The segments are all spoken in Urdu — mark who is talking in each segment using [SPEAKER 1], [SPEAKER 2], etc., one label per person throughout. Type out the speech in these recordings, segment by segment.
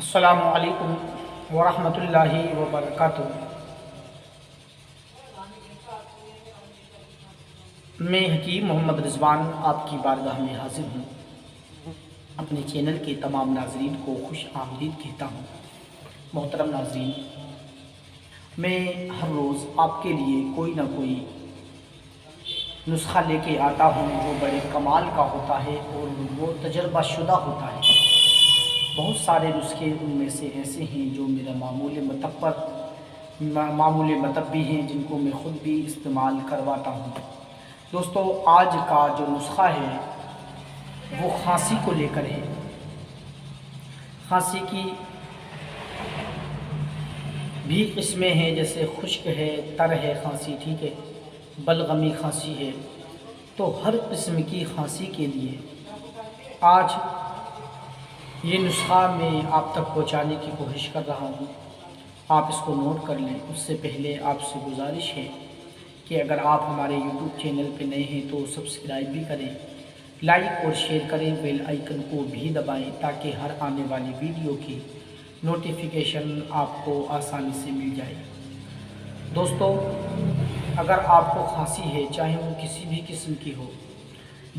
[SPEAKER 1] السلام علیکم ورحمۃ اللہ وبرکاتہ۔ میں حکیم محمد رضوان آپ کی بارگاہ میں حاضر ہوں۔ اپنے چینل کے تمام ناظرین کو خوش آمدید کہتا ہوں۔ محترم ناظرین، میں ہر روز آپ کے لیے کوئی نہ کوئی نسخہ لے کے آتا ہوں جو بڑے کمال کا ہوتا ہے اور وہ تجربہ شدہ ہوتا ہے۔ بہت سارے نسخے ان میں سے ایسے ہیں جو میرا معمول مطب بھی ہیں، جن کو میں خود بھی استعمال کرواتا ہوں۔ دوستو، آج کا جو نسخہ ہے وہ کھانسی کو لے کر ہے۔ کھانسی کی بھی قسمیں ہیں، جیسے خشک ہے، تر ہے کھانسی، ٹھیک ہے، بلغمی کھانسی ہے۔ تو ہر قسم کی کھانسی کے لیے آج یہ نسخہ میں آپ تک پہنچانے کی کوشش کر رہا ہوں۔ آپ اس کو نوٹ کر لیں۔ اس سے پہلے آپ سے گزارش ہے کہ اگر آپ ہمارے یوٹیوب چینل پہ نئے ہیں تو سبسکرائب بھی کریں، لائک اور شیئر کریں، بیل آئیکن کو بھی دبائیں تاکہ ہر آنے والی ویڈیو کی نوٹیفیکیشن آپ کو آسانی سے مل جائے۔ دوستو، اگر آپ کو کھانسی ہے، چاہے وہ کسی بھی قسم کی ہو،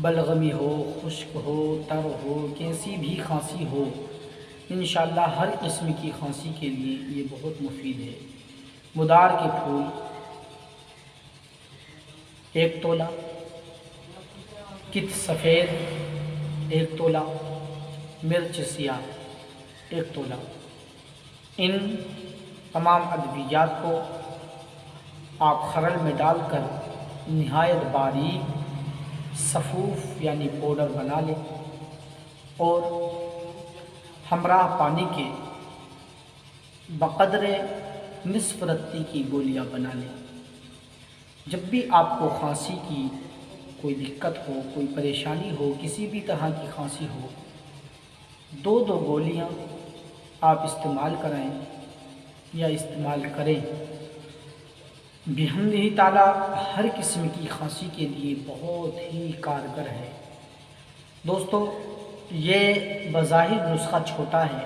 [SPEAKER 1] بلغمی ہو، خشک ہو، تر ہو، کیسی بھی کھانسی ہو، انشاءاللہ ہر قسم کی کھانسی کے لیے یہ بہت مفید ہے۔ مدار کے پھول 1 تولہ، کت سفید 1 تولہ، مرچ سیاہ 1 تولہ۔ ان تمام ادویات کو آپ خرل میں ڈال کر نہایت باریک صفوف یعنی پاؤڈر بنا لیں اور ہمراہ پانی کے بقدر نصف رتی کی گولیاں بنا لیں۔ جب بھی آپ کو کھانسی کی کوئی دقت ہو، کوئی پریشانی ہو، کسی بھی طرح کی کھانسی ہو، 2 گولیاں آپ استعمال کریں یا استعمال کریں۔ بحمدہ تعالیٰ ہر قسم کی کھانسی کے لیے بہت ہی کارگر ہے۔ دوستو، یہ بظاہر نسخہ چھوٹا ہے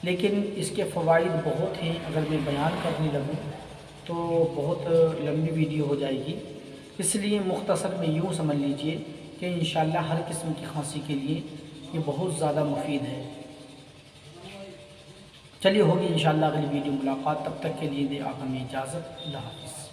[SPEAKER 1] لیکن اس کے فوائد بہت ہیں۔ اگر میں بیان کرنے لگوں تو بہت لمبی ویڈیو ہو جائے گی، اس لیے مختصر میں یوں سمجھ لیجئے کہ انشاءاللہ ہر قسم کی کھانسی کے لیے یہ بہت زیادہ مفید ہے۔ چلیے، ہوگی انشاءاللہ اگلی ویڈیو ملاقات، تب تک کے لیے دے آپ ہمیں اجازت۔ اللہ حافظ۔